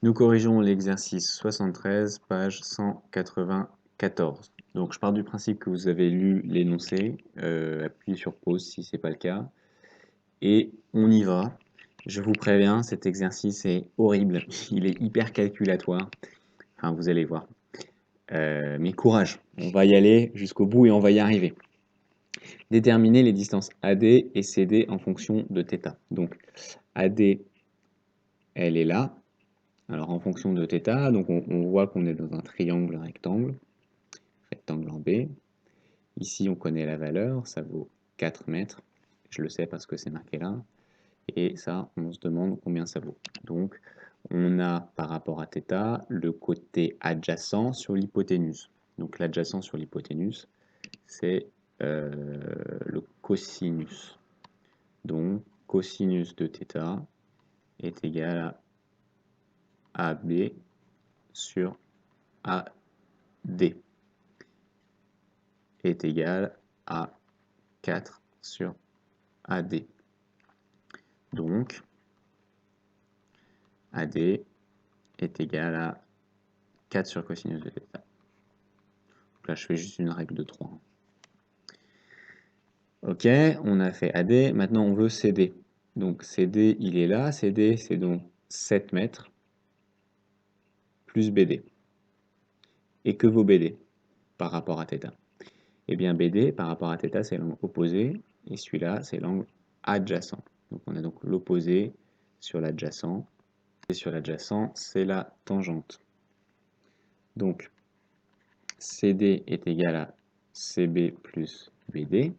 Nous corrigeons l'exercice 73, page 194. Donc je pars du principe que vous avez lu l'énoncé, appuyez sur pause si ce n'est pas le cas, et on y va. Je vous préviens, cet exercice est horrible, il est hyper calculatoire, enfin vous allez voir. Mais courage, on va y aller jusqu'au bout et on va y arriver. Déterminer les distances AD et CD en fonction de θ. Donc AD, elle est là. Alors en fonction de θ, donc on voit qu'on est dans un triangle rectangle en B. Ici on connaît la valeur, ça vaut 4 mètres. Je le sais parce que c'est marqué là. Et ça, on se demande combien ça vaut. Donc on a par rapport à θ le côté adjacent sur l'hypoténuse. Donc l'adjacent sur l'hypoténuse, c'est le cosinus. Donc cosinus de θ est égal à AB sur AD est égal à 4 sur AD. Donc AD est égal à 4 sur cosinus de θ. Donc là, je fais juste une règle de 3. Ok, on a fait AD. Maintenant, on veut CD. Donc CD, il est là. CD, c'est donc 7 mètres plus BD. Et que vaut BD par rapport à θ? Eh bien, BD par rapport à θ, c'est l'angle opposé. Et celui-là, c'est l'angle adjacent. Donc on a donc l'opposé sur l'adjacent. Et sur l'adjacent, c'est la tangente. Donc, CD est égal à CB plus BD.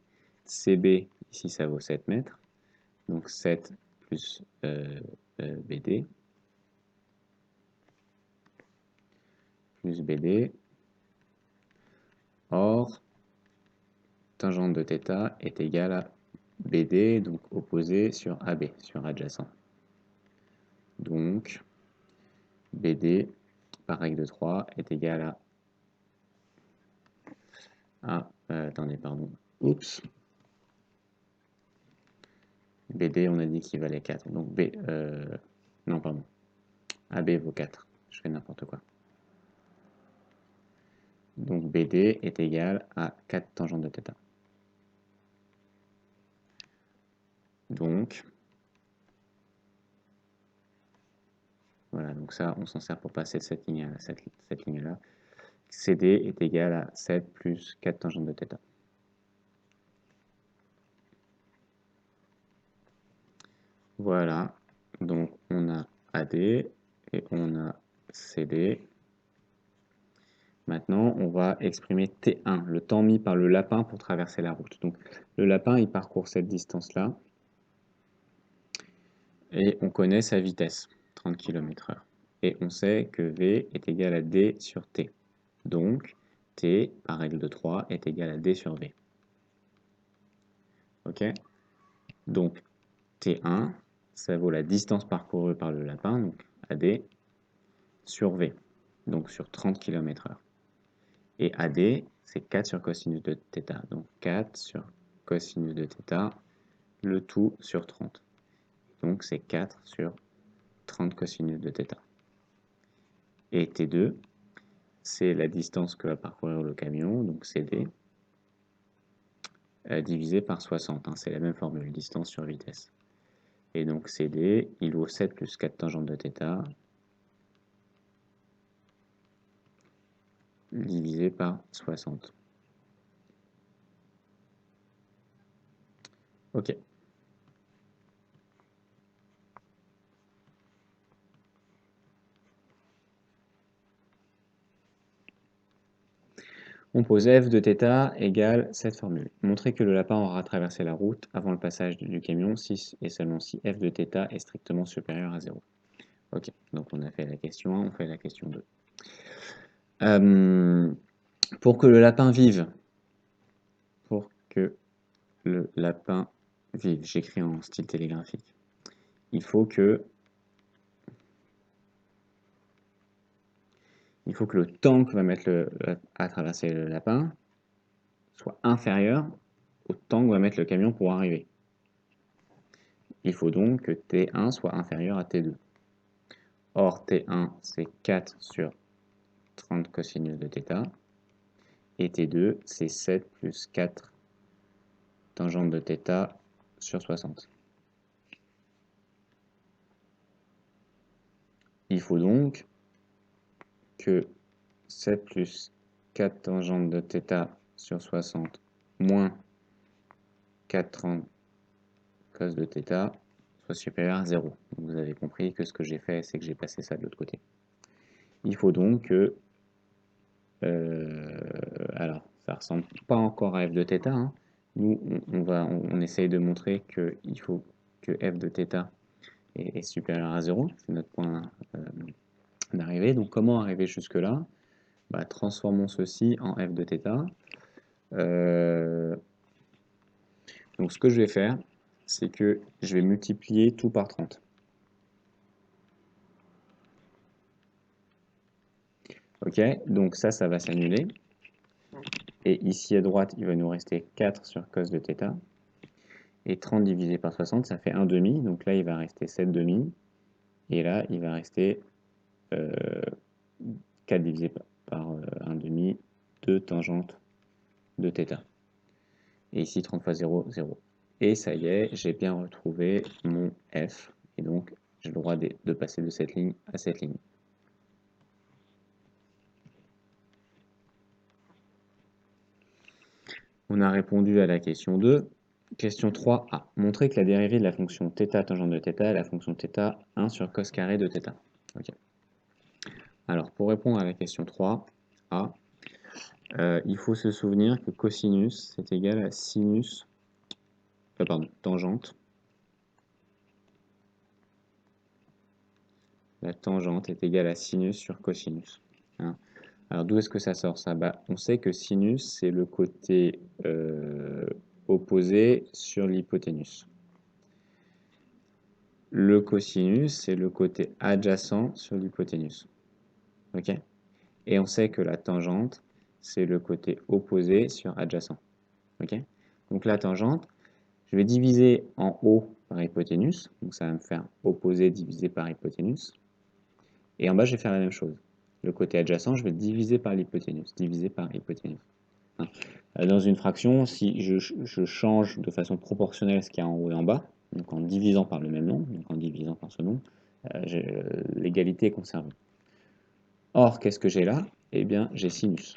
CB, ici, ça vaut 7 mètres. Donc 7 plus BD. Plus BD. Or, tangente de θ est égale à BD, donc opposé sur AB, sur adjacent. Donc, BD, par règle de 3, est égal à attendez, pardon. Oups. BD, on a dit qu'il valait 4. Donc non, pardon. AB vaut 4. Je fais n'importe quoi. Donc BD est égal à 4 tangente de θ. Donc, voilà, donc ça, on s'en sert pour passer cette ligne-là. Cette ligne-là. CD est égal à 7 plus 4 tangente de θ. Voilà, donc on a AD et on a CD. Maintenant, on va exprimer T1, le temps mis par le lapin pour traverser la route. Donc le lapin, il parcourt cette distance-là et on connaît sa vitesse, 30 km/h. Et on sait que V est égal à D sur T. Donc T, par règle de 3, est égal à D sur V. Ok? Donc T1, ça vaut la distance parcourue par le lapin, donc AD, sur V, donc sur 30 km/h. Et AD, c'est 4 sur cosinus de θ, donc 4 sur cosinus de θ, le tout sur 30. Donc c'est 4 sur 30 cosinus de θ. Et T2, c'est la distance que va parcourir le camion, donc CD, divisé par 60, hein, c'est la même formule, distance sur vitesse. Et donc CD, il vaut 7 plus 4 tangente de θ, divisé par 60. Ok. On pose f de θ égale cette formule. Montrer que le lapin aura traversé la route avant le passage du camion si et seulement si f de θ est strictement supérieur à 0. Ok, donc on a fait la question 1, on fait la question 2. Pour que le lapin vive, j'écris en style télégraphique, il faut que le temps que va mettre à traverser le lapin soit inférieur au temps que va mettre le camion pour arriver. Il faut donc que T1 soit inférieur à T2. Or, T1, c'est 4 sur 30 cosinus de θ. Et T2, c'est 7 plus 4 tangente de θ sur 60. Il faut donc que 7 plus 4 tangente de θ sur 60 moins 4,30 cos de θ soit supérieur à 0. Donc vous avez compris que ce que j'ai fait, c'est que j'ai passé ça de l'autre côté. Il faut donc que... alors, ça ressemble pas encore à f de θ. Hein. Nous, on essaye de montrer qu'il faut que f de θ est supérieur à 0. C'est notre point d'arrivée. Donc comment arriver jusque-là? Bah, transformons ceci en f de θ. Donc ce que je vais faire, c'est que je vais multiplier tout par 30. Ok, donc ça va s'annuler. Et ici à droite, il va nous rester 4 sur cos de θ. Et 30 divisé par 60, ça fait 1 demi. Donc là, il va rester 7 demi. Et là, il va rester 4 divisé par 1 demi, 2 tangente de θ. Et ici, 30 fois 0, 0. Et ça y est, j'ai bien retrouvé mon f. Et donc, j'ai le droit de passer de cette ligne à cette ligne. On a répondu à la question 2. Question 3a. Montrer que la dérivée de la fonction θ tangente de θ est la fonction θ 1 sur cos carré de θ. Okay. Alors, pour répondre à la question 3a, il faut se souvenir que cosinus, c'est égal à sinus, tangente. La tangente est égale à sinus sur cosinus. Hein. Alors, d'où est-ce que ça sort ça? On sait que sinus, c'est le côté opposé sur l'hypoténuse. Le cosinus, c'est le côté adjacent sur l'hypoténuse. Ok? Et on sait que la tangente, c'est le côté opposé sur adjacent. Ok? Donc la tangente, je vais diviser en haut par hypoténuse. Donc ça va me faire opposé divisé par hypoténuse. Et en bas, je vais faire la même chose. Le côté adjacent, je vais diviser par l'hypoténuse. Diviser par hypoténuse. Hein. Dans une fraction, si je change de façon proportionnelle ce qu'il y a en haut et en bas, donc en divisant par le même nombre, donc en divisant par ce nombre, l'égalité est conservée. Or, qu'est-ce que j'ai là? Eh bien, j'ai sinus.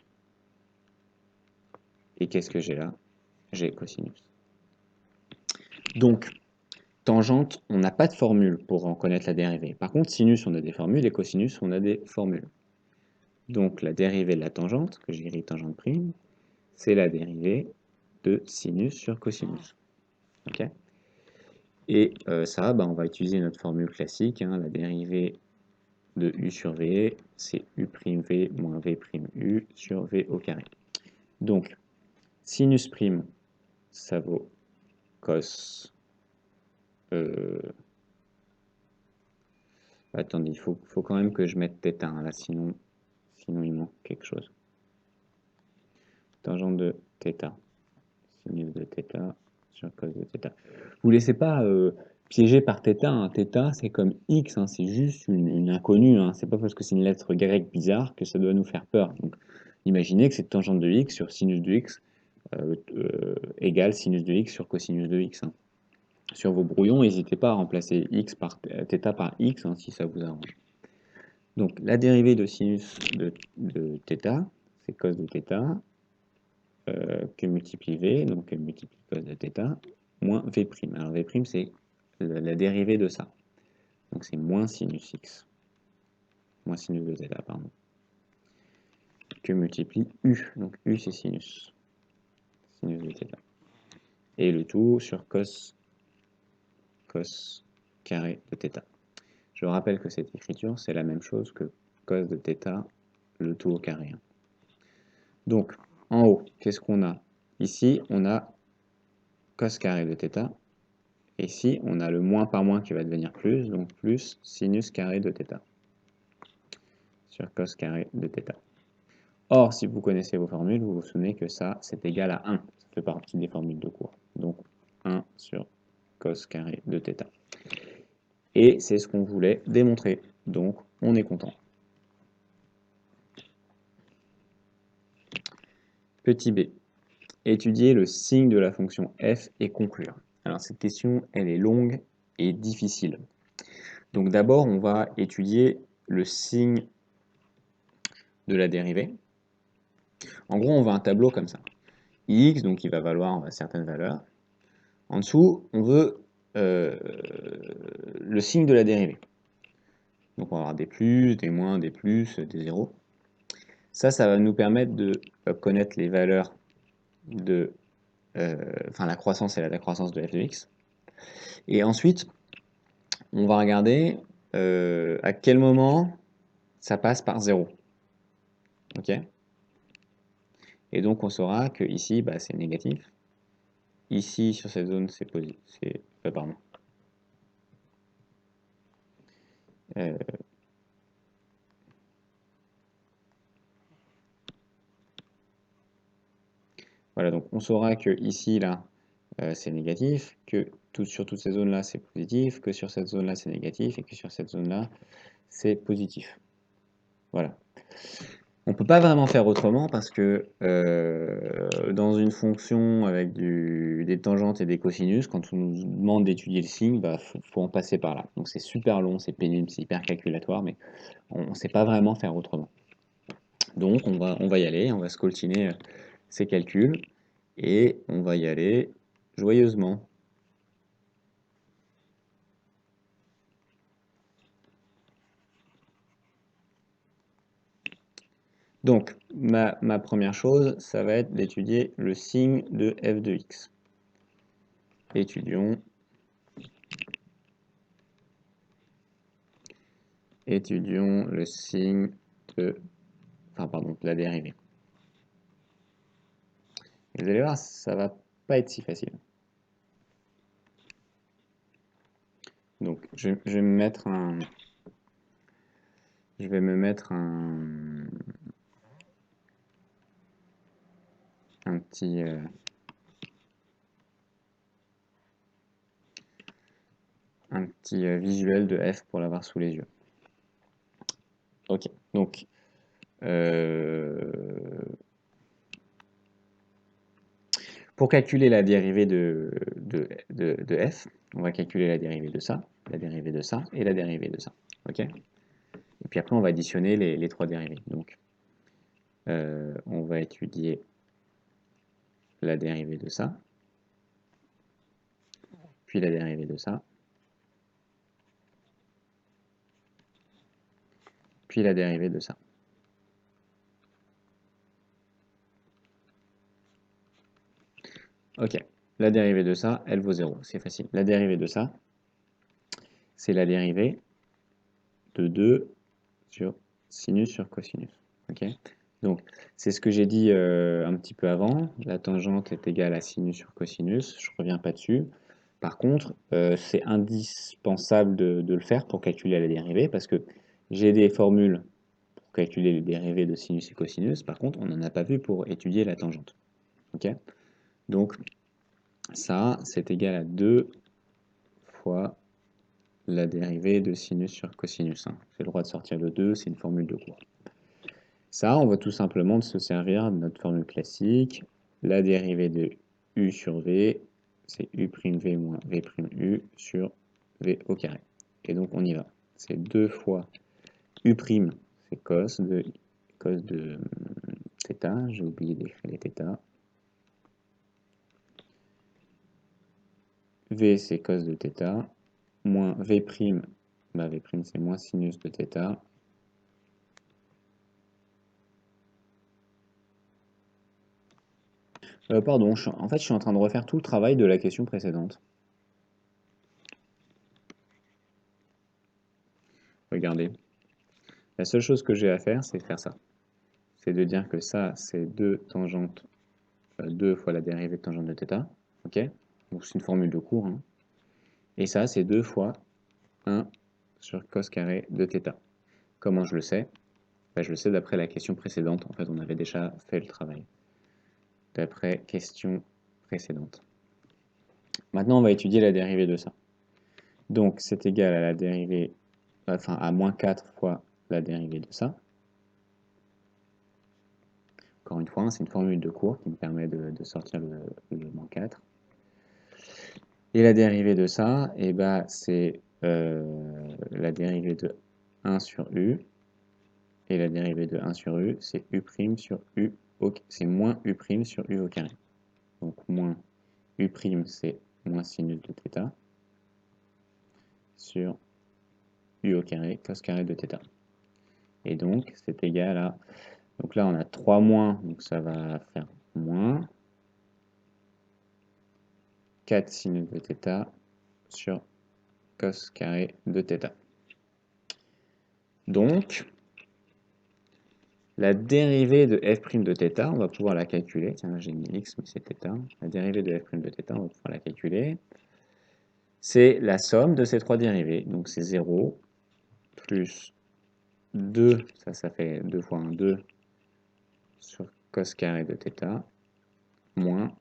Et qu'est-ce que j'ai là? J'ai cosinus. Donc, tangente, on n'a pas de formule pour en connaître la dérivée. Par contre, sinus, on a des formules, et cosinus, on a des formules. Donc, la dérivée de la tangente, que j'écris tangente prime, c'est la dérivée de sinus sur cosinus. Ok? Et ça, on va utiliser notre formule classique, hein, la dérivée de u sur v, c'est u'v moins v'u sur v au carré. Donc, sinus prime, ça vaut cos. Attendez, il faut quand même que je mette θ, hein, là, sinon il manque quelque chose. Tangente de θ, sinus de θ sur cos de θ. Vous ne laissez pas piéger par θ, hein. θ, c'est comme x, hein, c'est juste une inconnue. Hein. C'est pas parce que c'est une lettre grecque bizarre que ça doit nous faire peur. Donc, imaginez que cette tangente de x sur sinus de x égale sinus de x sur cosinus de x. Hein. Sur vos brouillons, n'hésitez pas à remplacer x par θ par x hein, si ça vous arrange. Donc la dérivée de sinus de θ, c'est cos de θ, que multiplie v, donc elle multiplie cos de θ, moins v'. Alors v', c'est la dérivée de ça. Donc c'est moins sinus x. Moins sinus de θ, pardon. Que multiplie u. Donc u, c'est sinus. Sinus de θ. Et le tout sur cos carré de θ. Je rappelle que cette écriture, c'est la même chose que cos de θ, le tout au carré. Donc, en haut, qu'est-ce qu'on a? Ici, on a cos carré de θ. Et ici, on a le moins par moins qui va devenir plus, donc plus sinus carré de θ. Sur cos carré de θ. Or, si vous connaissez vos formules, vous vous souvenez que ça, c'est égal à 1. Ça fait partie des formules de cours. Donc, 1 sur cos carré de θ. Et c'est ce qu'on voulait démontrer. donc on est content. Petit b, étudier le signe de la fonction f et conclure. Alors cette question, elle est longue et difficile. Donc d'abord, on va étudier le signe de la dérivée. En gros, on veut un tableau comme ça. X, donc il va valoir certaines valeurs. En dessous, on veut le signe de la dérivée. Donc on va avoir des plus, des moins, des plus, des zéros. Ça va nous permettre de connaître les valeurs de la croissance et la décroissance de f de x. Et ensuite, on va regarder à quel moment ça passe par 0. Ok. Et donc on saura que ici, bah, c'est négatif. Ici, sur cette zone, c'est positif. Pardon. Voilà, donc on saura que ici, là, c'est négatif, que sur toutes ces zones-là, c'est positif, que sur cette zone-là, c'est négatif, et que sur cette zone-là, c'est positif. Voilà. On ne peut pas vraiment faire autrement parce que dans une fonction avec des tangentes et des cosinus, quand on nous demande d'étudier le signe, bah, faut en passer par là. Donc c'est super long, c'est pénible, c'est hyper calculatoire, mais on ne sait pas vraiment faire autrement. Donc on va y aller, on va scoltiner ces calculs, et on va y aller joyeusement. Donc, ma première chose, ça va être d'étudier le signe de f de x. Étudions le signe de, la dérivée. Et vous allez voir, ça va pas être si facile. Donc, je vais me mettre un petit visuel de f pour l'avoir sous les yeux. Ok, donc pour calculer la dérivée de f, on va calculer la dérivée de ça, la dérivée de ça et la dérivée de ça. Ok. Et puis après, on va additionner les trois dérivées. Donc, on va étudier la dérivée de ça, puis la dérivée de ça, puis la dérivée de ça. Ok, la dérivée de ça, elle vaut 0, c'est facile. La dérivée de ça, c'est la dérivée de 2 sur sinus sur cosinus. Ok. Donc, c'est ce que j'ai dit un petit peu avant. La tangente est égale à sinus sur cosinus. Je ne reviens pas dessus. Par contre, c'est indispensable de le faire pour calculer la dérivée parce que j'ai des formules pour calculer les dérivées de sinus et cosinus. Par contre, on n'en a pas vu pour étudier la tangente. Ok. Donc, ça, c'est égal à 2 fois la dérivée de sinus sur cosinus. J'ai le droit de sortir le 2, c'est une formule de cours. Ça, on va tout simplement se servir de notre formule classique. La dérivée de u sur v, c'est u'v moins v'u sur v au carré. Et donc, on y va. C'est 2 fois u', c'est cos de θ. J'ai oublié d'écrire les θ. V, c'est cos de θ. Moins v', bah v' c'est moins sinus de θ. Pardon, en fait, je suis en train de refaire tout le travail de la question précédente. Regardez. La seule chose que j'ai à faire, c'est de faire ça. C'est de dire que ça, c'est 2 tangentes, 2 fois la dérivée de tangente de θ. Ok. Donc c'est une formule de cours. Hein. Et ça, c'est 2 fois 1 sur cos carré de θ. Comment je le sais? Ben, je le sais d'après la question précédente. En fait, on avait déjà fait le travail. D'après question précédente. Maintenant, on va étudier la dérivée de ça. Donc, c'est égal à la dérivée enfin à moins 4 fois la dérivée de ça. Encore une fois, hein, c'est une formule de cours qui me permet de sortir le moins 4. Et la dérivée de ça, et bah, c'est la dérivée de 1 sur u. Et la dérivée de 1 sur u, c'est u' sur u c'est moins u' sur u au carré. Donc moins u', c'est moins sinus de θ sur u au carré, cos carré de θ. Et donc, c'est égal à... Donc là, on a 3 moins, donc ça va faire moins 4 sinus de θ sur cos carré de θ. Donc, la dérivée de f' de θ, on va pouvoir la calculer. Tiens, là j'ai mis x, mais c'est θ. La dérivée de f' de θ, on va pouvoir la calculer. C'est la somme de ces trois dérivées. Donc c'est 0 plus 2, ça fait 2 fois 1, 2 sur cos carré de θ, moins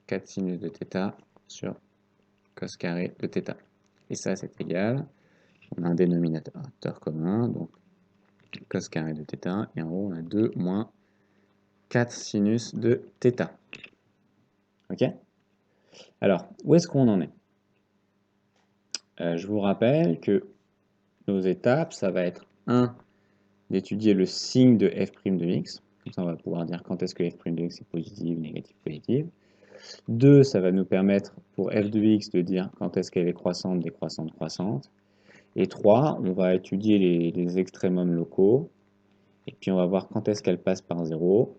4 sinus de θ sur cos carré de θ. Et ça, c'est égal. On a un dénominateur commun, donc cos carré de θ, et en haut, on a 2 moins 4 sinus de θ. Ok? Alors, où est-ce qu'on en est? Je vous rappelle que nos étapes, ça va être 1, d'étudier le signe de f' de x. Comme ça, on va pouvoir dire quand est-ce que f' de x est positive, négative, positive. 2, ça va nous permettre pour f de x de dire quand est-ce qu'elle est croissante, décroissante, croissante. Et 3, on va étudier les extrémums locaux. Et puis on va voir quand est-ce qu'elle passe par 0.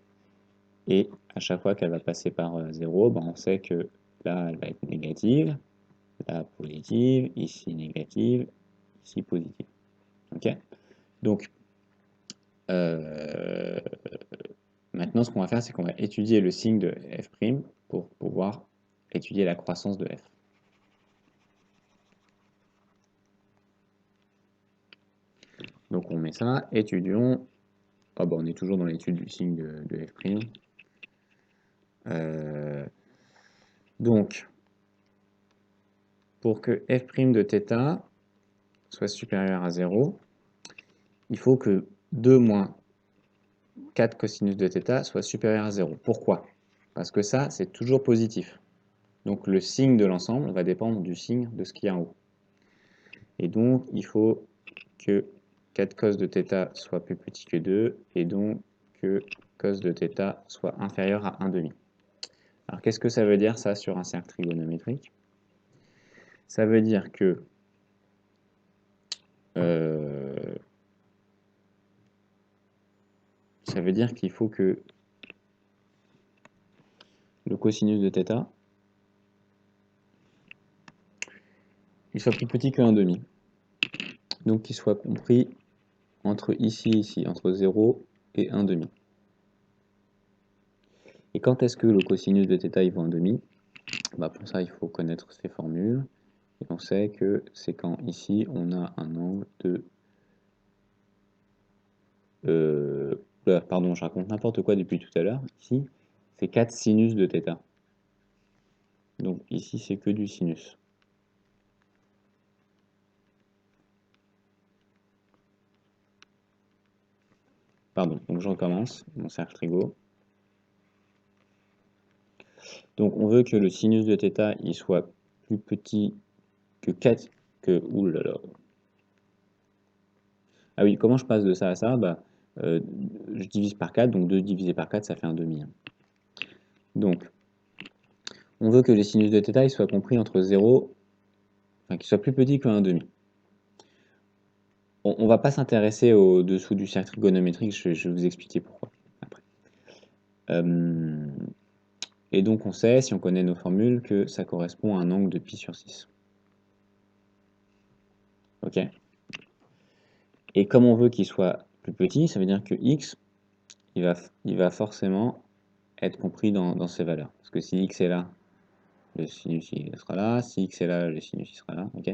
Et à chaque fois qu'elle va passer par 0, ben on sait que là, elle va être négative, là, positive, ici négative, ici positive. Ok? Donc, euh, maintenant, ce qu'on va faire, c'est qu'on va étudier le signe de f' pour pouvoir étudier la croissance de f. Donc on met ça, étudions. Ah bon, on est toujours dans l'étude du signe de f'. Donc, pour que f' de θ soit supérieur à 0, il faut que 2 moins 4 cosinus de θ soit supérieur à 0. Pourquoi? Parce que ça, c'est toujours positif. Donc le signe de l'ensemble va dépendre du signe de ce qu'il y a en haut. Et donc, il faut que 4 cos de θ soit plus petit que 2, et donc que cos de θ soit inférieur à 1,5. Alors, qu'est-ce que ça veut dire, ça, sur un cercle trigonométrique? Ça veut dire que qu'il faut que le cosinus de θ il soit plus petit que 1,5. Donc, qu'il soit compris entre ici et ici, entre 0 et 1,5. Et quand est-ce que le cosinus de θ il vaut 1,5? Bah, pour ça, il faut connaître ces formules. Et on sait que c'est quand ici, on a un angle de... pardon, je raconte n'importe quoi depuis tout à l'heure. Ici, c'est 4 sinus de θ. Donc ici, c'est que du sinus. Pardon, donc je recommence mon cercle trigo. Donc on veut que le sinus de θ il soit plus petit que 4... Ouh là là. Ah oui, comment je passe de ça à ça? Bah, je divise par 4, donc 2 divisé par 4, ça fait 1,5. Donc, on veut que les sinus de θ ils soient compris entre 0, enfin qu'ils soient plus petits que 1,5. On ne va pas s'intéresser au-dessous du cercle trigonométrique, je vais vous expliquer pourquoi après. Et donc on sait, si on connaît nos formules, que ça correspond à un angle de pi sur 6. Ok? Et comme on veut qu'il soit plus petit, ça veut dire que x, il va forcément être compris dans ces valeurs. Parce que si x est là, le sinus il sera là, si x est là, le sinus il sera là. Ok?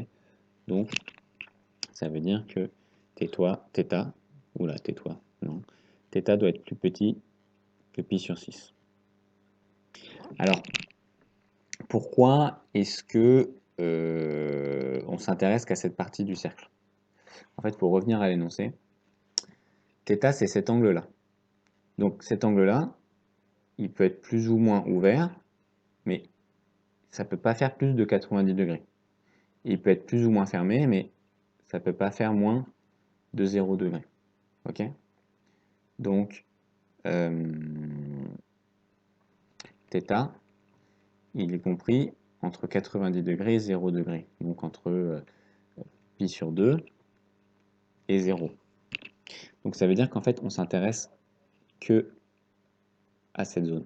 Donc ça veut dire que θ, oula, tais-toi, non, θ doit être plus petit que pi sur 6. Alors, pourquoi est-ce que on s'intéresse qu'à cette partie du cercle? En fait, il faut revenir à l'énoncé. Θ, c'est cet angle-là. Donc cet angle-là, il peut être plus ou moins ouvert, mais ça ne peut pas faire plus de 90 degrés. Il peut être plus ou moins fermé, mais ça ne peut pas faire moins de 0 degré. Ok? Donc, θ, il est compris entre 90 degrés et 0 degré. Donc entre pi sur 2 et 0. Donc ça veut dire qu'en fait, on s'intéresse que à cette zone.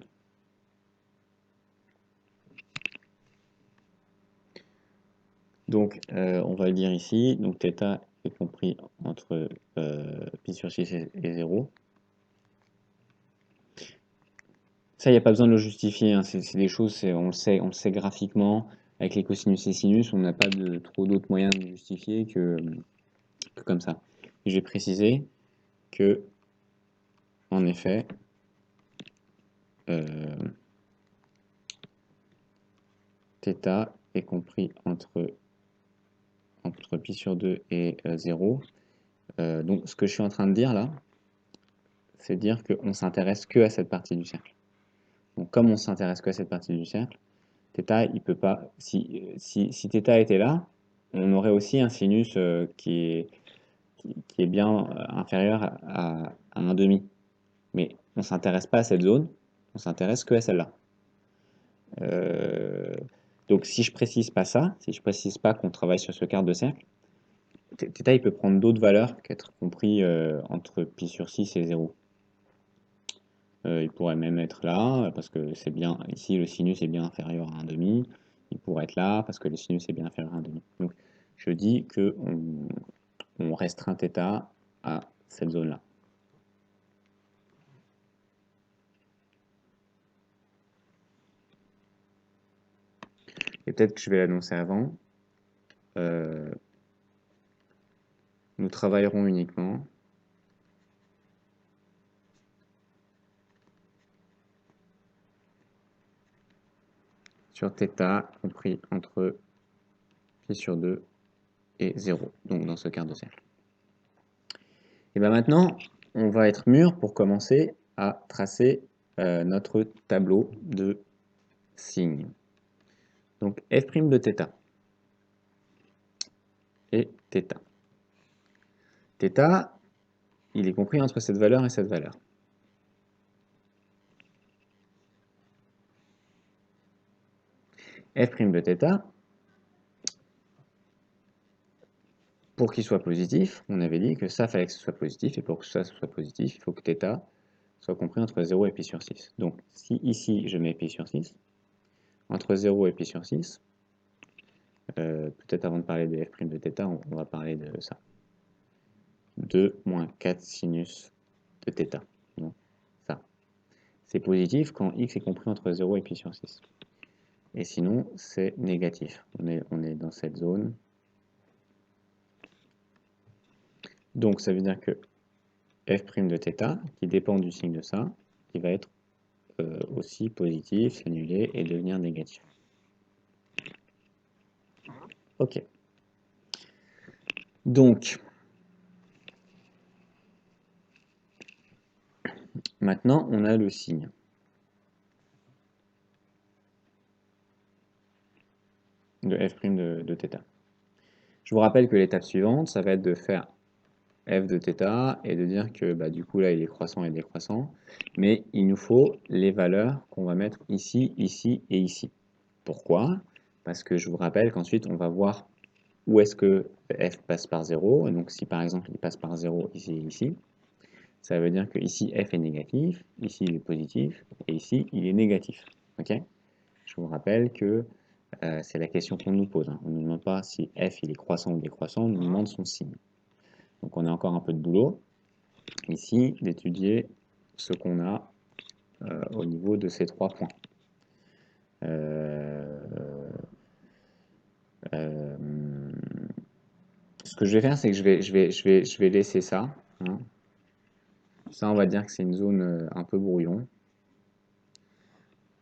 Donc, on va le dire ici. Donc, θ est compris entre pi sur 6 et 0. Ça, il n'y a pas besoin de le justifier, hein. C'est des choses, on le sait graphiquement. Avec les cosinus et sinus, on n'a pas trop d'autres moyens de le justifier que comme ça. Et je vais préciser que, en effet, θ est compris entre pi sur 2 et 0. Donc, ce que je suis en train de dire là, c'est dire qu'on s'intéresse que à cette partie du cercle. Donc, comme on s'intéresse que à cette partie du cercle, θ, il peut pas. Si θ était là, on aurait aussi un sinus qui est bien inférieur à 1,5. Mais on ne s'intéresse pas à cette zone, on s'intéresse que à celle-là. Donc si je précise pas ça, si je précise pas qu'on travaille sur ce quart de cercle, θ il peut prendre d'autres valeurs qu'être compris entre pi sur 6 et 0. Il pourrait même être là, parce que c'est bien, ici le sinus est bien inférieur à 1,5. Il pourrait être là, parce que le sinus est bien inférieur à 1,5. Donc je dis qu'on restreint θ à cette zone-là. Et peut-être que je vais l'annoncer avant. Nous travaillerons uniquement sur θ compris entre pi sur 2 et 0, donc dans ce quart de cercle. Et bien maintenant, on va être mûr pour commencer à tracer notre tableau de signes. Donc f' de θ et θ. θ, il est compris entre cette valeur et cette valeur. F' de θ, pour qu'il soit positif, on avait dit que ça fallait que ce soit positif, et pour que ça soit positif, il faut que θ soit compris entre 0 et pi sur 6. Donc si ici je mets pi sur 6, entre 0 et pi sur 6, peut-être avant de parler des f' de θ, on va parler de ça. 2 moins 4 sinus de θ. Donc, ça. C'est positif quand x est compris entre 0 et pi sur 6. Et sinon, c'est négatif. On est dans cette zone. Donc, ça veut dire que f' de θ, qui dépend du signe de ça, qui va être aussi positif, s'annuler et devenir négatif. Ok. Donc, maintenant, on a le signe. De f' de θ. Je vous rappelle que l'étape suivante, ça va être de faire f de θ et de dire que bah, du coup là il est croissant et décroissant, mais il nous faut les valeurs qu'on va mettre ici, ici et ici. Pourquoi? Parce que je vous rappelle qu'ensuite on va voir où est-ce que f passe par 0, et donc si par exemple il passe par 0 ici et ici, ça veut dire que ici f est négatif, ici il est positif, et ici il est négatif. Ok? Je vous rappelle que c'est la question qu'on nous pose, hein. On ne nous demande pas si f il est croissant ou décroissant, on nous demande son signe. Donc on a encore un peu de boulot ici d'étudier ce qu'on a au niveau de ces 3 points. Ce que je vais faire, c'est que je vais laisser ça, hein. Ça, on va dire que c'est une zone un peu brouillon.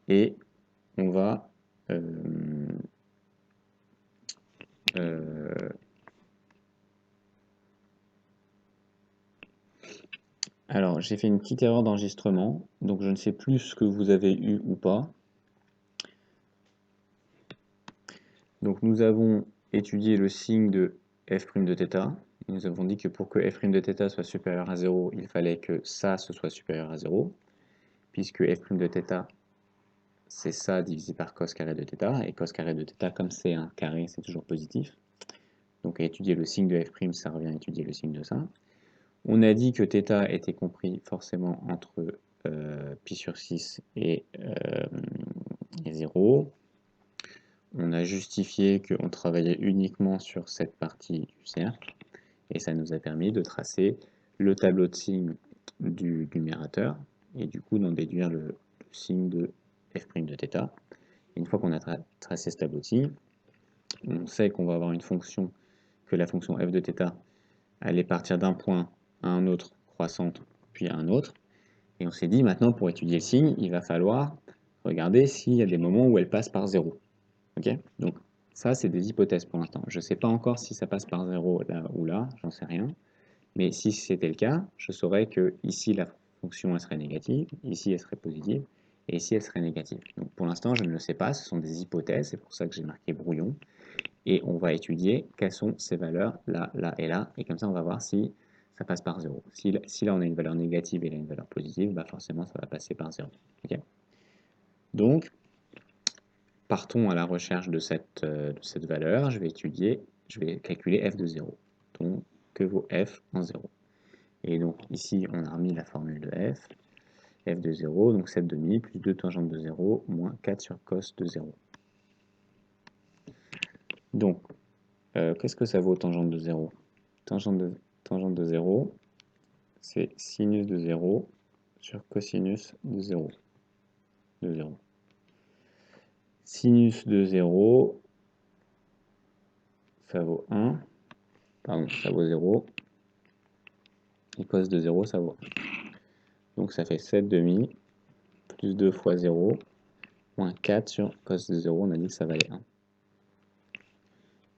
Et on va Alors, j'ai fait une petite erreur d'enregistrement, donc je ne sais plus ce que vous avez eu ou pas. Donc, nous avons étudié le signe de f' de θ. Nous avons dit que pour que f' de θ soit supérieur à 0, il fallait que ça ce soit supérieur à 0, puisque f' de θ, c'est ça divisé par cos carré de θ, et cos carré de θ, comme c'est un carré, c'est toujours positif. Donc, à étudier le signe de f', ça revient à étudier le signe de ça. On a dit que θ était compris forcément entre pi sur 6 et 0. On a justifié qu'on travaillait uniquement sur cette partie du cercle, et ça nous a permis de tracer le tableau de signes du numérateur, et du coup d'en déduire le signe de f' de θ. Et une fois qu'on a tracé ce tableau de signes, on sait qu'on va avoir une fonction, que la fonction f de θ allait partir d'un point à un autre croissante, puis à un autre. Et on s'est dit, maintenant, pour étudier le signe, il va falloir regarder s'il y a des moments où elle passe par 0. Okay, donc, ça, c'est des hypothèses pour l'instant. Je ne sais pas encore si ça passe par 0 là ou là, j'en sais rien. Mais si c'était le cas, je saurais que ici, la fonction, elle serait négative, ici, elle serait positive, et ici, elle serait négative. Donc, pour l'instant, je ne le sais pas, ce sont des hypothèses, c'est pour ça que j'ai marqué brouillon. Et on va étudier quelles sont ces valeurs là, là et là, et comme ça, on va voir si ça passe par 0. Si là, on a une valeur négative et là, une valeur positive, bah forcément, ça va passer par 0. Okay, donc, partons à la recherche de cette valeur. Je vais calculer f de 0. Donc, que vaut f en 0? Et donc, ici, on a remis la formule de f. F de 0, donc 7 demi, plus 2 tangente de 0, moins 4 sur cos de 0. Donc, qu'est-ce que ça vaut tangente de 0? Tangente de 0, c'est sinus de 0 sur cosinus de 0. Sinus de 0, ça vaut 1. Pardon, ça vaut 0. Et cos de 0, ça vaut 1. Donc ça fait 7 demi, plus 2 fois 0, moins 4 sur cos de 0, on a dit que ça valait 1.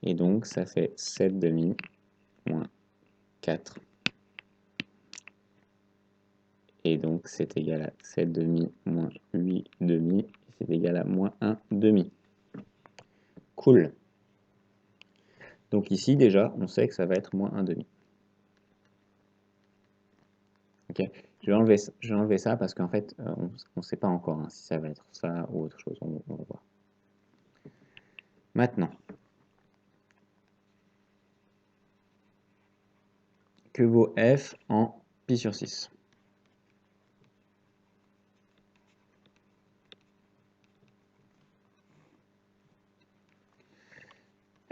Et donc ça fait 7 demi, moins 4. Et donc c'est égal à 7 demi moins 8 demi, c'est égal à moins 1 demi. Cool. Donc ici déjà, on sait que ça va être moins 1 demi. Ok, je vais enlever ça parce qu'en fait, on ne sait pas encore hein, si ça va être ça ou autre chose. On va voir. Maintenant, que vaut f en pi sur 6?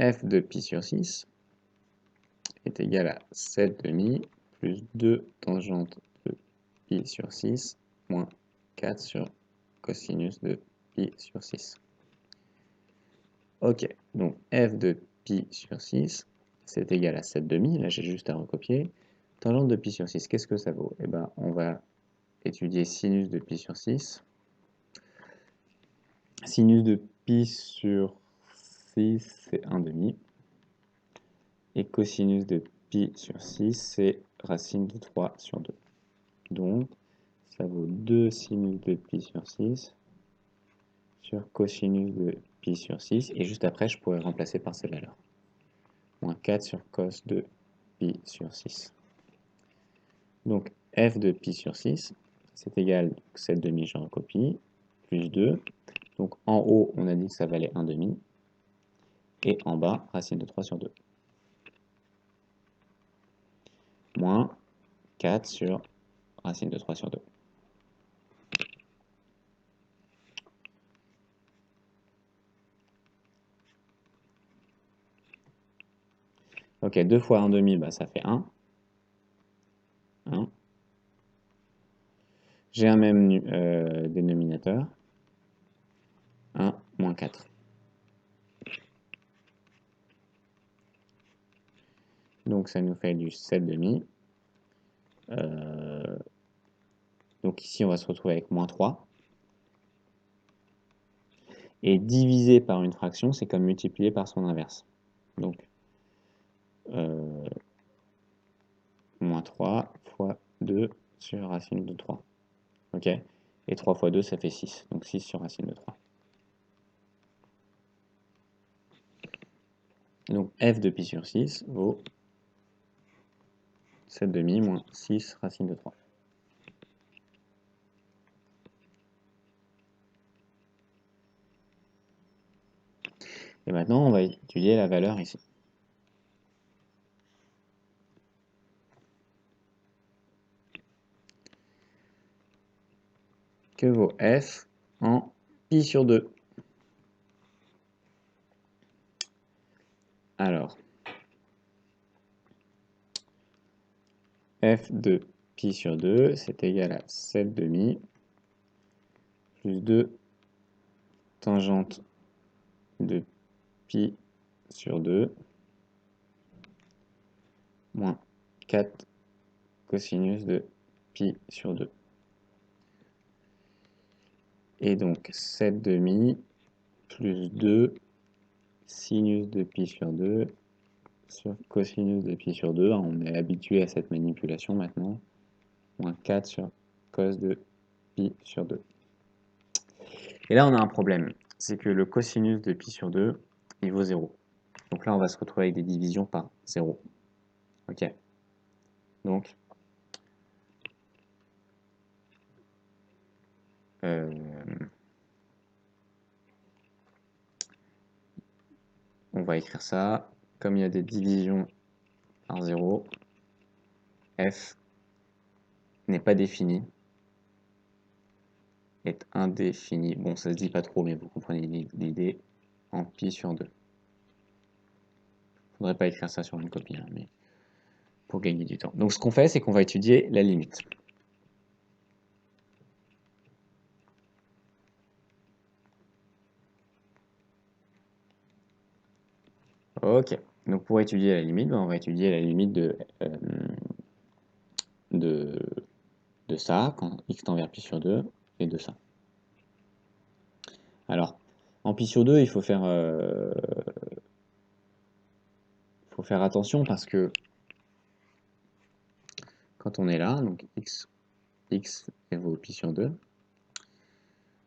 F de pi sur 6 est égal à 7 demi plus 2 tangente de pi sur 6 moins 4 sur cosinus de pi sur 6. Ok, donc f de pi sur 6, c'est égal à 7 demi, là j'ai juste à recopier. Tangente de pi sur 6, qu'est-ce que ça vaut? Eh bien, on va étudier sinus de pi sur 6. Sinus de pi sur 6, c'est 1 demi. Et cosinus de pi sur 6, c'est racine de 3 sur 2. Donc, ça vaut 2 sinus de pi sur 6 sur cosinus de pi sur 6. Et juste après, je pourrais remplacer par ces valeurs. Moins 4 sur cos de pi sur 6. Donc, f de pi sur 6, c'est égal à 7 demi, je recopie, plus 2. Donc, en haut, on a dit que ça valait 1 demi. Et en bas, racine de 3 sur 2. Moins 4 sur racine de 3 sur 2. Ok, 2 fois 1 demi, bah, ça fait 1. 1. J'ai un même dénominateur. 1 moins 4. Donc ça nous fait du 7 demi. Donc ici, on va se retrouver avec moins 3. Et diviser par une fraction, c'est comme multiplier par son inverse. Donc, moins 3 fois 2 sur racine de 3. Ok? Et 3 fois 2, ça fait 6. Donc 6 sur racine de 3. Donc f de pi sur 6 vaut 7 demi moins 6 racine de 3. Et maintenant, on va étudier la valeur ici. Que vaut f en pi sur 2? Alors, f de pi sur 2, c'est égal à 7 demi plus 2 tangente de pi sur 2 moins 4 cosinus de pi sur 2. Et donc 7 demi plus 2 sinus de pi sur 2 sur cosinus de pi sur 2. On est habitué à cette manipulation maintenant. Moins 4 sur cos de pi sur 2. Et là, on a un problème. C'est que le cosinus de pi sur 2, il vaut 0. Donc là, on va se retrouver avec des divisions par 0. Ok. Donc, on va écrire ça. Comme il y a des divisions par 0, f n'est pas défini, est indéfini. Bon, ça se dit pas trop, mais vous comprenez l'idée, en pi sur 2. Faudrait pas écrire ça sur une copie, hein, mais pour gagner du temps. Donc ce qu'on fait, c'est qu'on va étudier la limite. Ok, donc pour étudier la limite, on va étudier la limite de, de ça, quand x tend vers pi sur 2, et de ça. Alors, en pi sur 2, il faut faire attention parce que quand on est là, donc x vaut pi sur 2,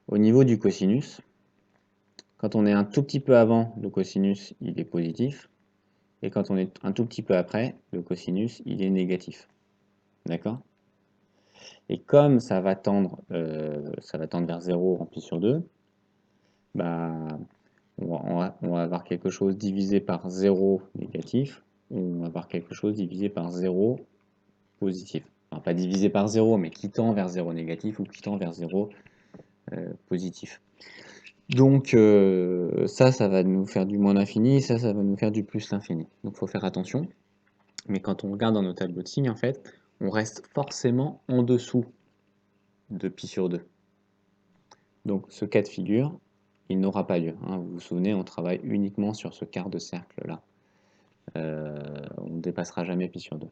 au niveau du cosinus, quand on est un tout petit peu avant, le cosinus il est positif, et quand on est un tout petit peu après, le cosinus il est négatif. D'accord? Et comme ça va tendre vers 0 en pi sur 2, bah, on va avoir quelque chose divisé par 0 négatif, ou on va avoir quelque chose divisé par 0 positif. Enfin, pas divisé par 0, mais qui tend vers 0 négatif ou qui tend vers 0 positif. Donc ça va nous faire du moins l'infini, ça va nous faire du plus l'infini. Donc il faut faire attention. Mais quand on regarde dans nos tableaux de signes, en fait, on reste forcément en dessous de pi sur 2. Donc ce cas de figure, il n'aura pas lieu. Hein. Vous vous souvenez, on travaille uniquement sur ce quart de cercle-là. On ne dépassera jamais pi sur 2.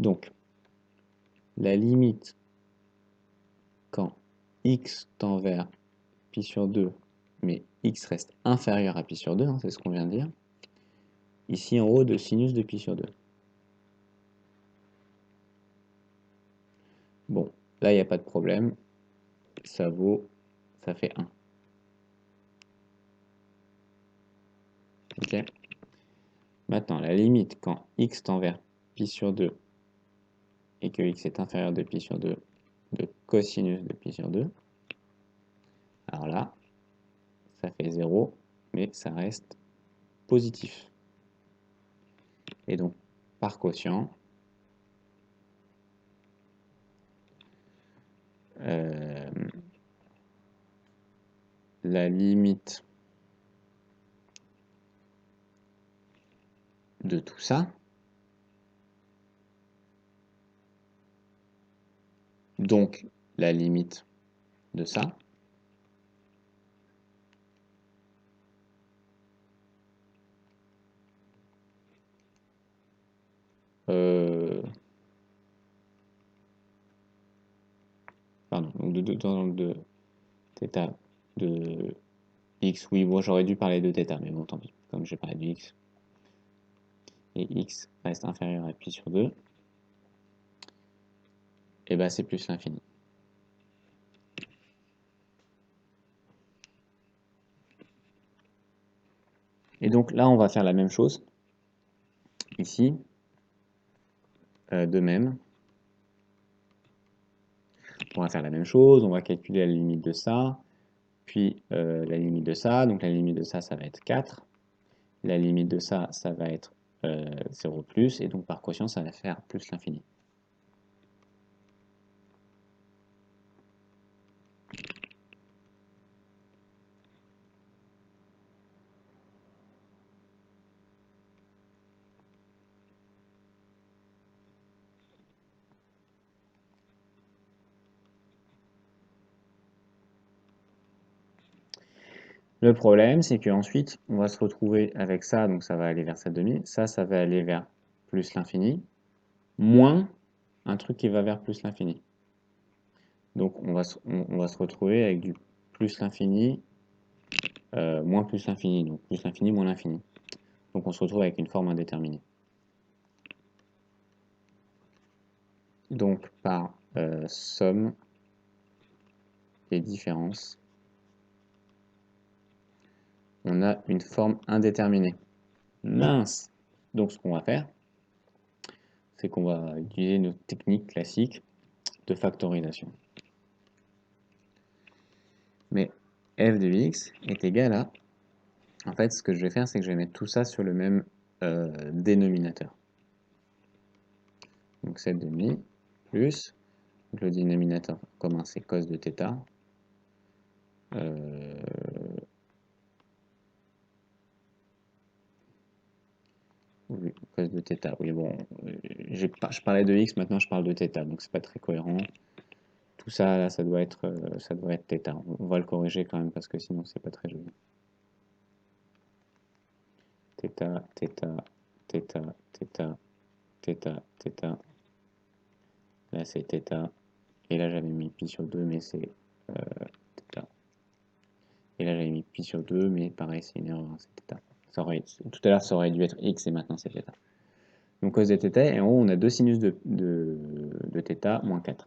Donc, la limite quand x tend vers pi sur 2, mais x reste inférieur à pi sur 2, hein, c'est ce qu'on vient de dire, ici en haut de sinus de pi sur 2. Bon, là, il n'y a pas de problème. Ça fait 1. Ok. Maintenant, la limite quand x tend vers pi sur 2 et que x est inférieur de pi sur 2 de cosinus de pi sur 2, alors là, ça fait 0, mais ça reste positif. Et donc, par quotient, la limite de tout ça, donc la limite de ça, pardon, donc de θ de x, oui, bon, j'aurais dû parler de θ, mais bon, tant pis, comme j'ai parlé de x, et x reste inférieur à pi sur 2, et ben c'est plus l'infini. Et donc là, on va faire la même chose ici, de même. On va faire la même chose, on va calculer la limite de ça, puis la limite de ça. Donc la limite de ça, ça va être 4. La limite de ça, ça va être 0 plus, et donc par quotient, ça va faire plus l'infini. Le problème, c'est qu'ensuite, on va se retrouver avec ça, donc ça va aller vers cette demi, ça va aller vers plus l'infini, moins un truc qui va vers plus l'infini. Donc on va se retrouver avec du plus l'infini, moins plus l'infini, donc plus l'infini, moins l'infini. Donc on se retrouve avec une forme indéterminée. Donc par somme et différence, on a une forme indéterminée. Mince! Donc ce qu'on va faire, c'est qu'on va utiliser nos techniques classiques de factorisation. Mais f de x est égal à... En fait, ce que je vais faire, c'est que je vais mettre tout ça sur le même dénominateur. Donc 7 demi plus, donc le dénominateur commun c'est cos de θ, oui, cos de θ, oui bon, je parlais de x, maintenant je parle de θ, donc c'est pas très cohérent. Tout ça, là, ça doit être θ. On va le corriger quand même parce que sinon c'est pas très joli. Θ, θ, θ, θ, θ, θ. Là c'est θ. Et là j'avais mis pi sur 2, mais c'est θ. Et là j'avais mis pi sur 2, mais pareil c'est une erreur, c'est θ. Tout à l'heure ça aurait dû être x et maintenant c'est θ. Donc cos de θ, et en haut on a deux sinus de θ moins 4.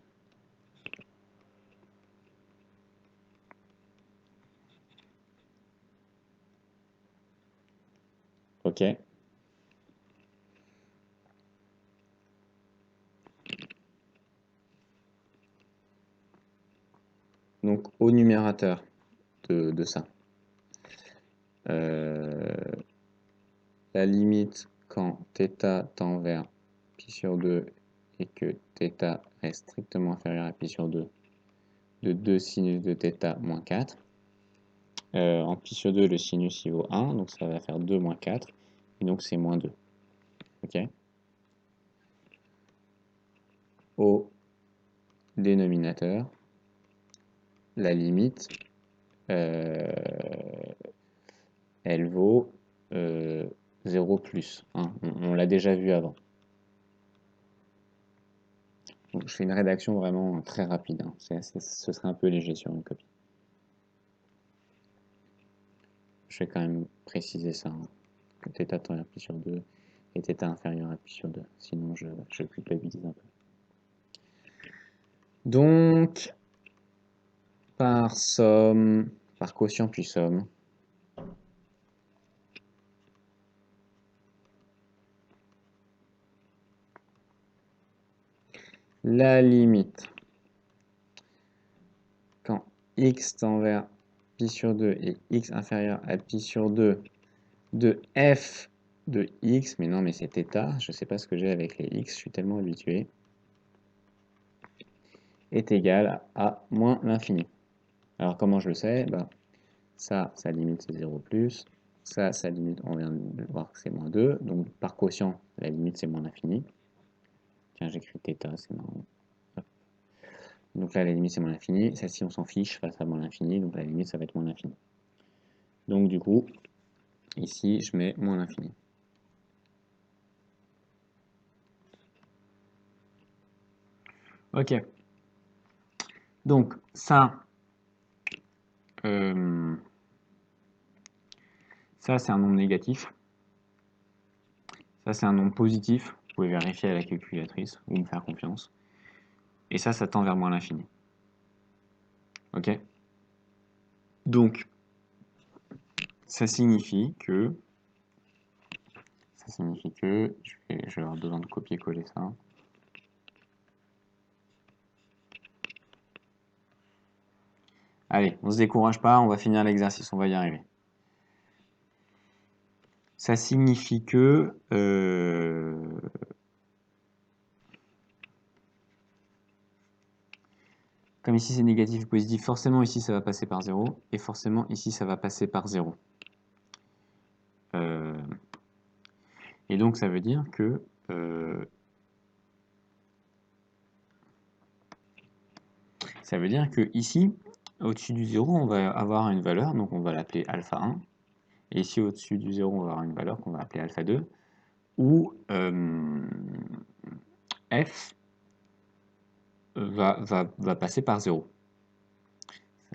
Ok. Donc au numérateur de ça, la limite quand θ tend vers pi sur 2 et que θ reste strictement inférieur à pi sur 2 de 2 sinus de θ moins 4. En pi sur 2, le sinus il vaut 1, donc ça va faire 2 moins 4, et donc c'est moins 2. Ok. Au dénominateur, la limite, elle vaut 0 plus 1. On l'a déjà vu avant. Donc, je fais une rédaction vraiment très rapide. Hein. Ce serait un peu léger sur une copie. Je vais quand même préciser ça. Hein. Que θ tend vers pi sur 2 et θ inférieur à pi sur 2. Sinon, je culpabilise un peu. Donc, par somme, par quotient puis somme, la limite quand x tend vers pi sur 2 et x inférieur à pi sur 2 de f de x, mais non, mais c'est θ, je ne sais pas ce que j'ai avec les x, je suis tellement habitué, est égal à moins l'infini. Alors comment je le sais? Bah, ça, sa limite c'est 0 plus, ça, sa limite, on vient de voir que c'est moins 2, donc par quotient, la limite c'est moins l'infini. Tiens, j'écris θ, c'est marrant. Hop. Donc là, la limite c'est moins l'infini, celle-ci on s'en fiche face à moins l'infini, donc la limite ça va être moins l'infini. Donc du coup, ici je mets moins l'infini. Ok. Donc ça, ça c'est un nombre négatif. Ça c'est un nombre positif. Vous pouvez vérifier à la calculatrice ou me faire confiance. et ça tend vers moins l'infini. Ok? Donc, ça signifie que, je vais avoir besoin de copier-coller ça. Allez, on se décourage pas, on va finir l'exercice, on va y arriver. Ça signifie que comme ici c'est négatif et positif, forcément ici ça va passer par 0, et forcément ici ça va passer par 0. Et donc ça veut dire que ici, au-dessus du 0, on va avoir une valeur, donc on va l'appeler alpha 1. Et ici, au-dessus du 0, on va avoir une valeur qu'on va appeler alpha 2, où f va passer par 0.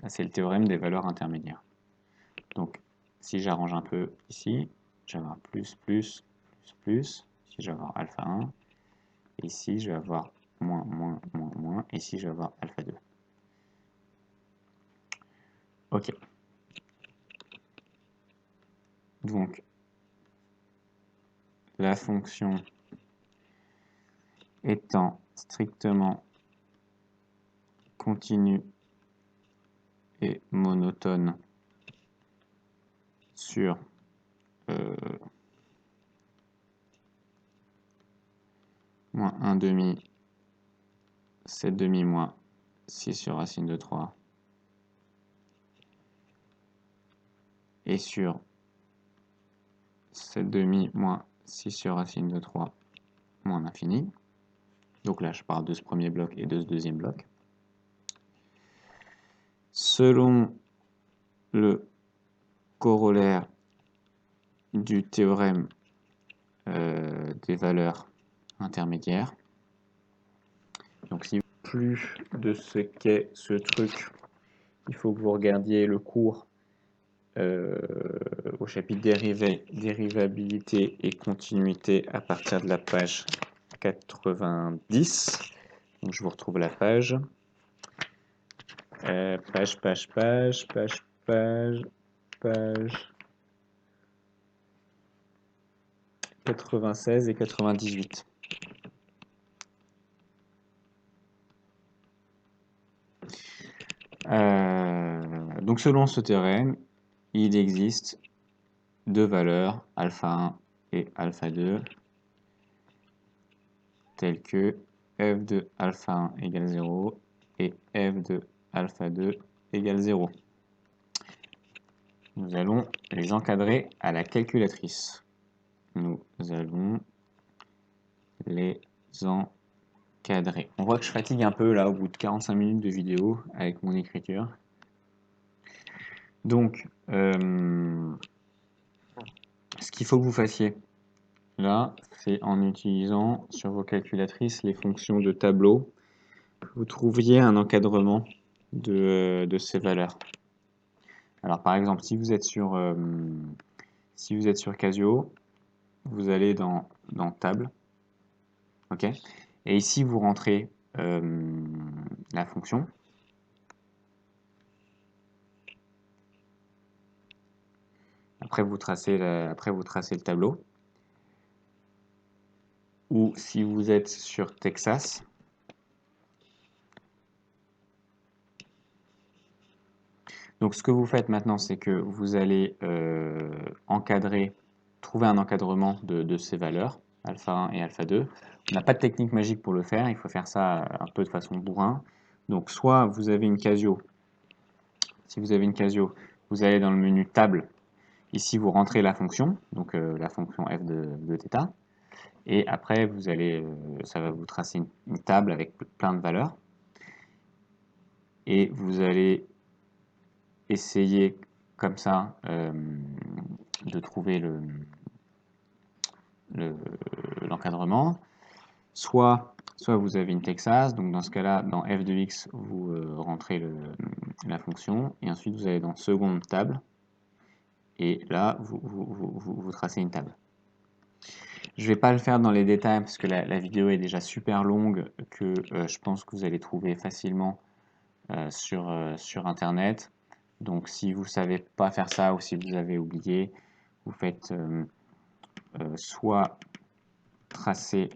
C'est le théorème des valeurs intermédiaires. Donc, si j'arrange un peu ici, je vais avoir plus, plus, plus, plus. Ici, je vais avoir alpha 1. Et ici, je vais avoir moins, moins, moins, moins. Et ici, je vais avoir alpha 2. Ok. Donc, la fonction étant strictement continue et monotone sur moins 1 demi, 7 demi moins 6 sur racine de 3 et sur 7 demi moins 6 sur racine de 3 moins l'infini. Donc là, je parle de ce premier bloc et de ce deuxième bloc. Selon le corollaire du théorème des valeurs intermédiaires. Donc si plus de ce qu'est ce truc, il faut que vous regardiez le cours au chapitre dérivabilité et continuité à partir de la page 90. Donc je vous retrouve la page. Page 96 et 98. Donc selon ce théorème, il existe deux valeurs, alpha 1 et alpha 2, telles que f de alpha 1 égale 0 et f de alpha 2 égale 0. Nous allons les encadrer à la calculatrice. Nous allons les encadrer. On voit que je fatigue un peu là au bout de 45 minutes de vidéo avec mon écriture. Donc, ce qu'il faut que vous fassiez là, c'est en utilisant sur vos calculatrices les fonctions de tableau, vous trouviez un encadrement de ces valeurs. Alors par exemple, si vous êtes sur Casio, vous allez dans table, ok, et ici vous rentrez la fonction. Après vous tracez le tableau. Ou si vous êtes sur Texas, donc ce que vous faites maintenant, c'est que vous allez trouver un encadrement de ces valeurs, alpha 1 et alpha 2. On n'a pas de technique magique pour le faire, il faut faire ça un peu de façon bourrin. Donc soit vous avez une Casio, si vous avez une Casio, vous allez dans le menu table, ici vous rentrez la fonction, donc la fonction f de θ, et après vous allez, ça va vous tracer une table avec plein de valeurs, et vous allez essayer comme ça de trouver l'encadrement. Soit vous avez une Texas, donc dans ce cas-là, dans f de x, vous rentrez la fonction, et ensuite vous allez dans seconde table, et là, vous tracez une table. Je vais pas le faire dans les détails parce que la vidéo est déjà super longue que je pense que vous allez trouver facilement sur Internet. Donc si vous savez pas faire ça ou si vous avez oublié, vous faites soit tracer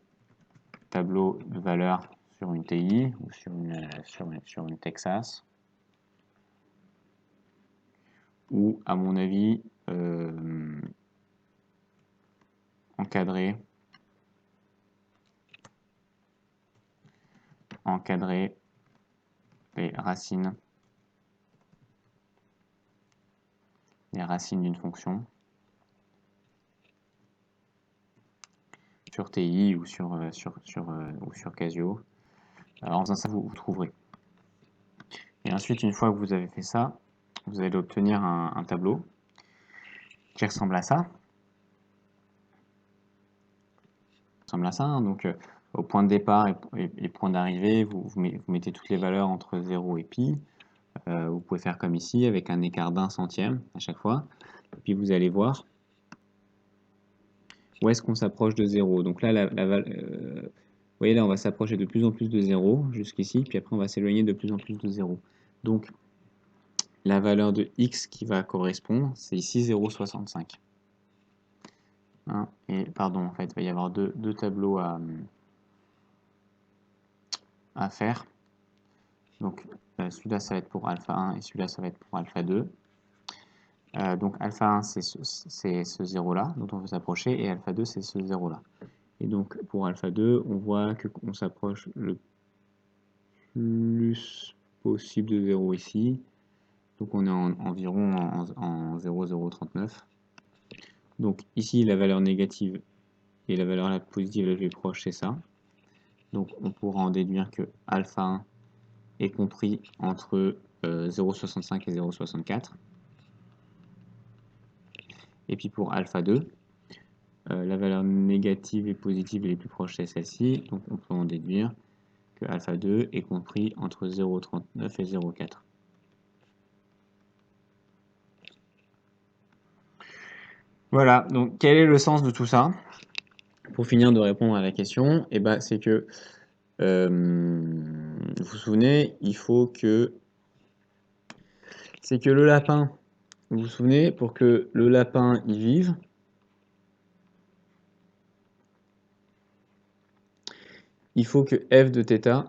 tableau de valeur sur une TI ou sur une Texas, ou à mon avis encadrer les racines d'une fonction sur TI ou sur Casio. Alors en faisant ça, vous trouverez. Et ensuite, une fois que vous avez fait ça, vous allez obtenir un tableau qui ressemble à ça. Hein. Donc au point de départ et point d'arrivée, vous mettez toutes les valeurs entre 0 et pi. Vous pouvez faire comme ici, avec un écart d'un centième à chaque fois. Et puis vous allez voir où est-ce qu'on s'approche de 0. Donc là, vous voyez, là, on va s'approcher de plus en plus de 0 jusqu'ici, puis après, on va s'éloigner de plus en plus de 0. Donc, la valeur de x qui va correspondre, c'est ici 0,65. Hein, et pardon, en fait, il va y avoir deux tableaux à faire. Donc, celui-là, ça va être pour alpha 1 et celui-là, ça va être pour alpha 2. Donc, alpha 1, c'est ce 0-là dont on veut s'approcher, et alpha 2, c'est ce 0-là. Et donc, pour alpha 2, on voit qu'on s'approche le plus possible de 0 ici. Donc, on est environ en 0,039. Donc, ici, la valeur négative et la valeur la positive la plus proche, c'est ça. Donc, on pourra en déduire que alpha 1 est compris entre 0,65 et 0,64. Et puis pour alpha 2, la valeur négative et positive est les plus proches, c'est celle-ci. Donc on peut en déduire que alpha 2 est compris entre 0,39 et 0,4. Voilà, donc quel est le sens de tout ça? Pour finir de répondre à la question, eh ben, c'est que, vous vous souvenez, c'est que le lapin, vous vous souvenez, pour que le lapin y vive, il faut que f de θ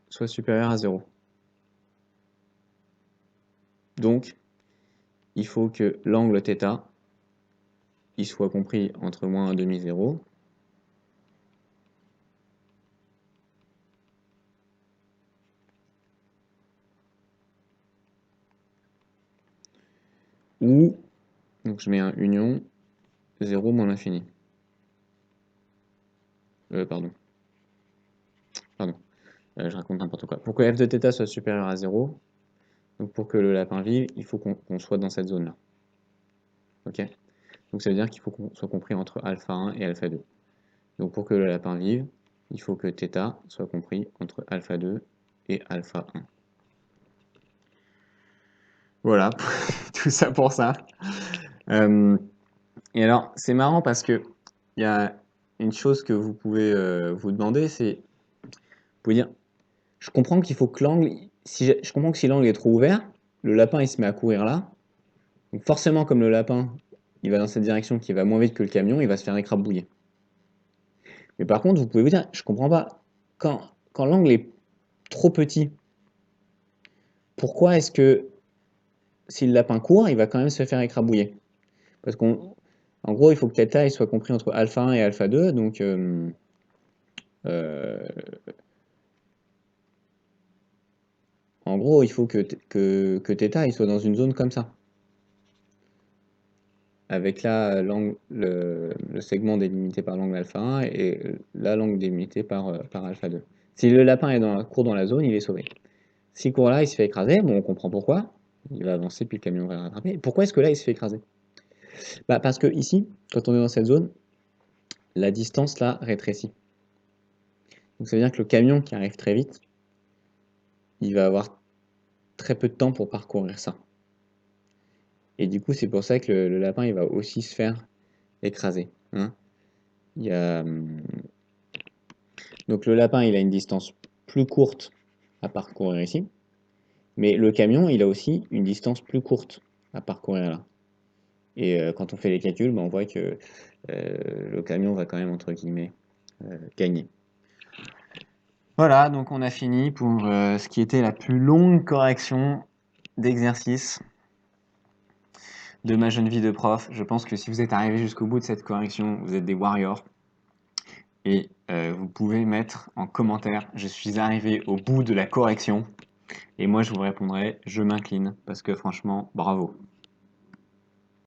soit supérieur à 0. Donc, il faut que l'angle θ il soit compris entre moins 1,5 0 ou, donc je mets un union 0 moins l'infini. Pardon, je raconte n'importe quoi. Pour que f de θ soit supérieur à 0, donc pour que le lapin vive, il faut qu'on soit dans cette zone-là. Ok? Donc ça veut dire qu'il faut qu'on soit compris entre alpha 1 et alpha 2. Donc pour que le lapin vive, il faut que θ soit compris entre alpha 2 et alpha 1. Voilà, tout ça pour ça. Et alors, c'est marrant parce que il y a une chose que vous pouvez vous demander, c'est, vous pouvez dire, je comprends qu'il faut que l'angle, je comprends que si l'angle est trop ouvert, le lapin il se met à courir là. Donc forcément, comme le lapin, il va dans cette direction qui va moins vite que le camion, il va se faire écrabouiller. Mais par contre, vous pouvez vous dire, je comprends pas, quand l'angle est trop petit, pourquoi est-ce que si le lapin court, il va quand même se faire écrabouiller? Parce qu'en gros, il faut que θ il soit compris entre alpha 1 et alpha 2, donc en gros, il faut que θ il soit dans une zone comme ça. Avec là le segment délimité par l'angle alpha 1 et là l'angle délimité par alpha 2. Si le lapin court dans la zone, il est sauvé. S'il court là, il se fait écraser, bon, on comprend pourquoi. Il va avancer puis le camion va rattraper. Pourquoi est-ce que là, il se fait écraser? Bah, parce que ici, quand on est dans cette zone, la distance là rétrécit. Donc ça veut dire que le camion qui arrive très vite, il va avoir très peu de temps pour parcourir ça. Et du coup, c'est pour ça que le lapin, il va aussi se faire écraser. Hein. Il y a, donc le lapin, il a une distance plus courte à parcourir ici, mais le camion, il a aussi une distance plus courte à parcourir là. Et quand on fait les calculs, on voit que le camion va quand même, entre guillemets, gagner. Voilà, donc on a fini pour ce qui était la plus longue correction d'exercice de ma jeune vie de prof. Je pense que si vous êtes arrivé jusqu'au bout de cette correction, vous êtes des warriors. Et vous pouvez mettre en commentaire, je suis arrivé au bout de la correction. Et moi, je vous répondrai, je m'incline, parce que franchement, bravo.